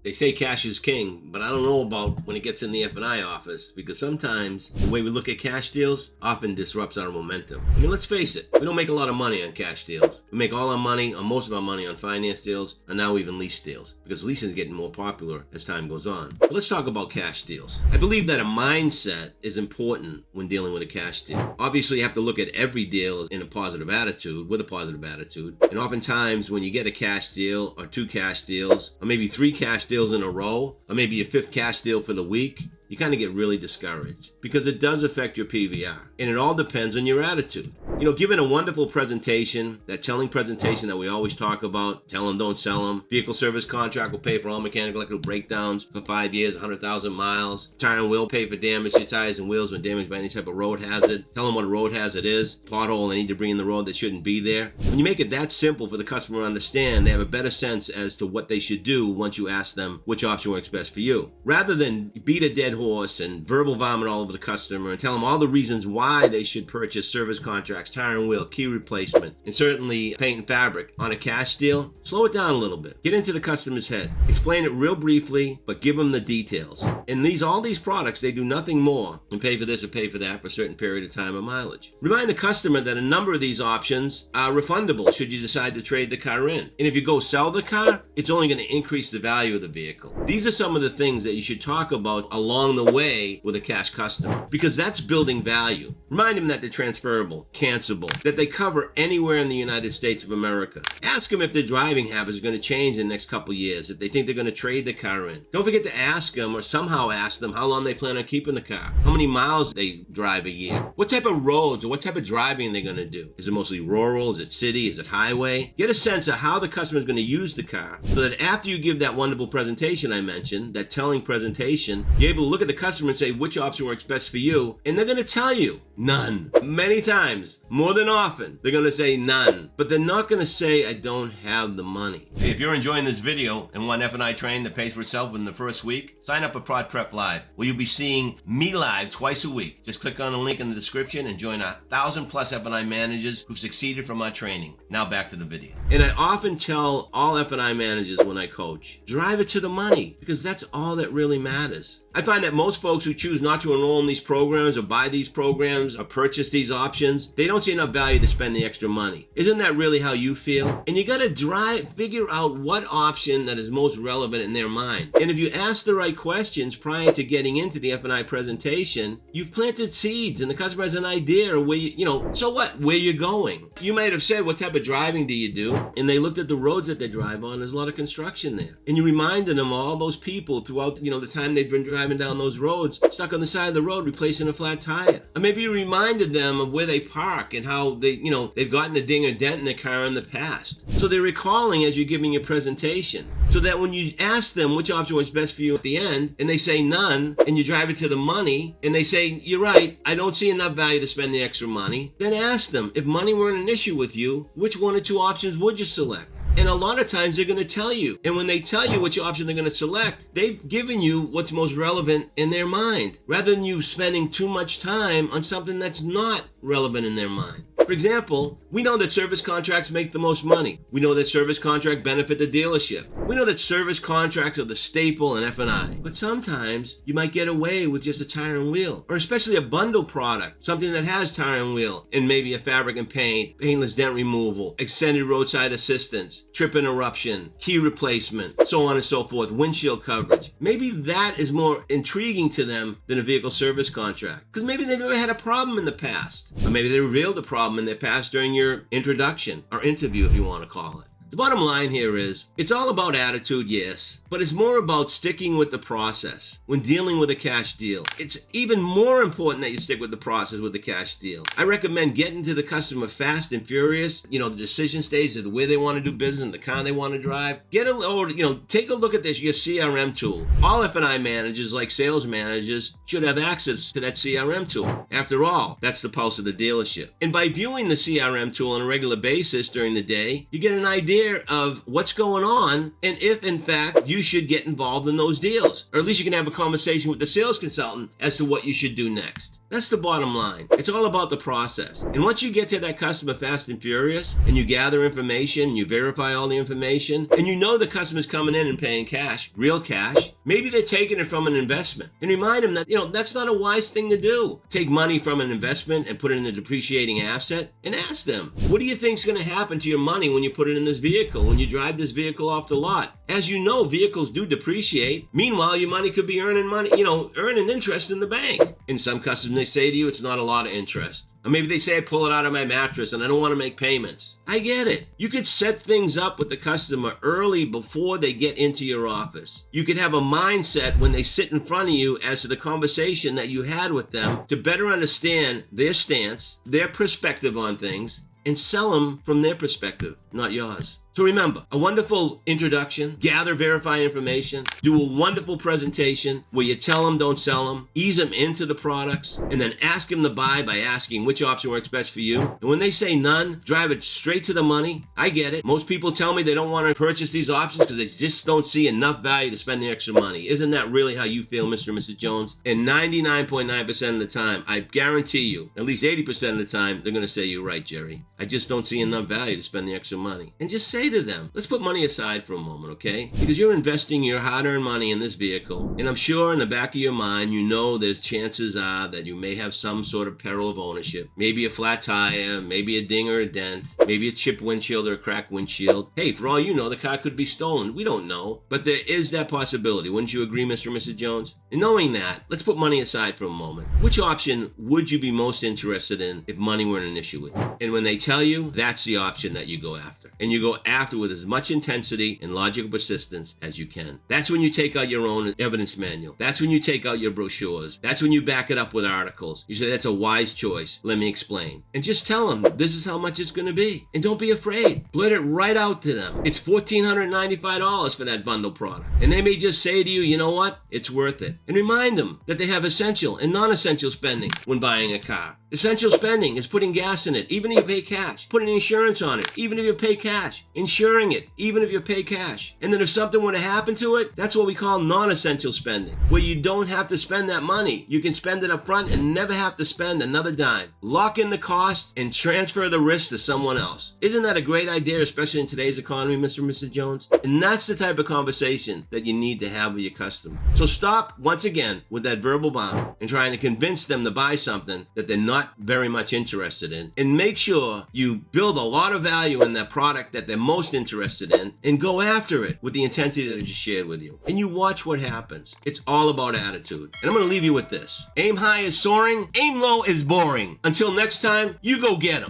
They say cash is king, but I don't know about when it gets in the F&I office, because sometimes the way we look at cash deals often disrupts our momentum. I mean, let's face it, we don't make a lot of money on cash deals. We make all our money, or most of our money, on finance deals, and now even lease deals, because leasing is getting more popular as time goes on. But let's talk about cash deals. I believe that a mindset is important when dealing with a cash deal. Obviously, you have to look at every deal in a positive attitude, with a positive attitude, and oftentimes when you get a cash deal, or two cash deals, or maybe three cash deals in a row, or maybe a fifth cash deal for the week, you kind of get really discouraged because it does affect your PVR, and it all depends on your attitude. You know, given a wonderful presentation, that telling presentation that we always talk about, tell them, don't sell them, vehicle service contract will pay for all mechanical electrical breakdowns for 5 years, 100,000 miles, tire and wheel pay for damage to tires and wheels when damaged by any type of road hazard, tell them what a road hazard is, pothole they need to bring in the road that shouldn't be there. When you make it that simple for the customer to understand, they have a better sense as to what they should do once you ask them which option works best for you. Rather than beat a dead horse and verbal vomit all over the customer and tell them all the reasons why they should purchase service contracts, tire and wheel, key replacement, and certainly paint and fabric on a cash deal, slow it down a little bit. Get into the customer's head. Explain it real briefly, but give them the details. And all these products, they do nothing more than pay for this or pay for that for a certain period of time or mileage. Remind the customer that a number of these options are refundable should you decide to trade the car in. And if you go sell the car, it's only going to increase the value of the vehicle. These are some of the things that you should talk about along the way with a cash customer, because that's building value. Remind them that they're transferable, cancelable, that they cover anywhere in the United States of America. Ask them if their driving habits are going to change in the next couple years, if they think they're going to trade the car in. Don't forget to ask them, or somehow ask them, how long they plan on keeping the car, how many miles they drive a year, what type of roads or what type of driving they're going to do. Is it mostly rural? Is it city? Is it highway? Get a sense of how the customer is going to use the car, so that after you give that wonderful presentation I mentioned, that telling presentation, you're able to look at the customer and say which option works best for you, and they're going to tell you none. Many times, more than often, they're going to say none, but they're not going to say I don't have the money. If you're enjoying this video and want F&I training that pays for itself within the first week, sign up for Prod Prep Live, where you'll be seeing me live twice a week. Just click on the link in the description and join 1,000+ F&I managers who've succeeded from our training. Now back to the video. And I often tell all F&I managers when I coach, drive it to the money, because that's all that really matters. I find that most folks who choose not to enroll in these programs or buy these programs or purchase these options, they don't see enough value to spend the extra money. Isn't that really how you feel? And you got to figure out what option that is most relevant in their mind. And if you ask the right questions prior to getting into the F&I presentation, you've planted seeds and the customer has an idea of where so what, where you're going. You might have said, what type of driving do you do? And they looked at the roads that they drive on. There's a lot of construction there. And you reminded them of all those people throughout, the time they've been driving down those roads, stuck on the side of the road replacing a flat tire. Or maybe you reminded them of where they park and how they've gotten a ding or dent in their car in the past. So they're recalling as you're giving your presentation. So that when you ask them which option was best for you at the end, and they say none, and you drive it to the money, and they say, you're right, I don't see enough value to spend the extra money, then ask them, if money weren't an issue with you, which one or two options would you select? And a lot of times they're going to tell you. And when they tell you which option they're going to select, they've given you what's most relevant in their mind, rather than you spending too much time on something that's not relevant in their mind. For example, we know that service contracts make the most money. We know that service contracts benefit the dealership. We know that service contracts are the staple in F&I. But sometimes you might get away with just a tire and wheel, or especially a bundle product, something that has tire and wheel, and maybe a fabric and paint, paintless dent removal, extended roadside assistance, trip interruption, key replacement, so on and so forth, windshield coverage. Maybe that is more intriguing to them than a vehicle service contract, because maybe they've never had a problem in the past, or maybe they revealed a problem in their past during your introduction or interview, if you want to call it. The bottom line here is, it's all about attitude, yes, but it's more about sticking with the process when dealing with a cash deal. It's even more important that you stick with the process with the cash deal. I recommend getting to the customer fast and furious, the decision stage of the way they want to do business, the car they want to drive. Take a look at this, your CRM tool. All F&I managers, like sales managers, should have access to that CRM tool. After all, that's the pulse of the dealership. And by viewing the CRM tool on a regular basis during the day, you get an idea of what's going on and if, in fact, you should get involved in those deals. Or at least you can have a conversation with the sales consultant as to what you should do next. That's the bottom line. It's all about the process. And once you get to that customer fast and furious, and you gather information, and you verify all the information, and you know the customer's coming in and paying cash, real cash, maybe they're taking it from an investment. And remind them that, that's not a wise thing to do. Take money from an investment and put it in a depreciating asset, and ask them, what do you think's going to happen to your money when you put it in this vehicle, when you drive this vehicle off the lot? As you know, vehicles do depreciate. Meanwhile, your money could be earning money, earning interest in the bank. And some customers, they say to you, it's not a lot of interest. Or maybe they say, I pull it out of my mattress and I don't want to make payments. I get it. You could set things up with the customer early before they get into your office. You could have a mindset when they sit in front of you as to the conversation that you had with them to better understand their stance, their perspective on things, and sell them from their perspective, not yours. So remember, a wonderful introduction, gather, verify information, do a wonderful presentation where you tell them, don't sell them, ease them into the products, and then ask them to buy by asking which option works best for you. And when they say none, drive it straight to the money. I get it. Most people tell me they don't want to purchase these options because they just don't see enough value to spend the extra money. Isn't that really how you feel, Mr. and Mrs. Jones? And 99.9% of the time, I guarantee you, at least 80% of the time, they're going to say, you're right, Gerry. I just don't see enough value to spend the extra money. And just say to them, let's put money aside for a moment, okay? Because you're investing your hard-earned money in this vehicle, and I'm sure in the back of your mind, there's chances are that you may have some sort of peril of ownership. Maybe a flat tire, maybe a ding or a dent, maybe a chipped windshield or a cracked windshield. Hey, for all you know, the car could be stolen. We don't know. But there is that possibility. Wouldn't you agree, Mr. and Mrs. Jones? And knowing that, let's put money aside for a moment. Which option would you be most interested in if money weren't an issue with you? And when they tell you, that's the option that you go after. And you go after with as much intensity and logical persistence as you can. That's when you take out your own evidence manual. That's when you take out your brochures. That's when you back it up with articles. You say, that's a wise choice. Let me explain. And just tell them, this is how much it's going to be. And don't be afraid. Blurt it right out to them. It's $1,495 for that bundle product. And they may just say to you, you know what? It's worth it. And remind them that they have essential and non-essential spending when buying a car. Essential spending is putting gas in it, even if you pay cash. Putting insurance on it, even if you pay cash. Insuring it, even if you pay cash. And then if something were to happen to it, that's what we call non-essential spending, where you don't have to spend that money. You can spend it up front and never have to spend another dime. Lock in the cost and transfer the risk to someone else. Isn't that a great idea, especially in today's economy, Mr. and Mrs. Jones? And that's the type of conversation that you need to have with your customer. So stop, once again, with that verbal bomb and trying to convince them to buy something that they're not very much interested in. And make sure you build a lot of value in that product that they're most interested in and go after it with the intensity that I just shared with you. And you watch what happens. It's all about attitude. And I'm going to leave you with this. Aim high is soaring, aim low is boring. Until next time, you go get 'em.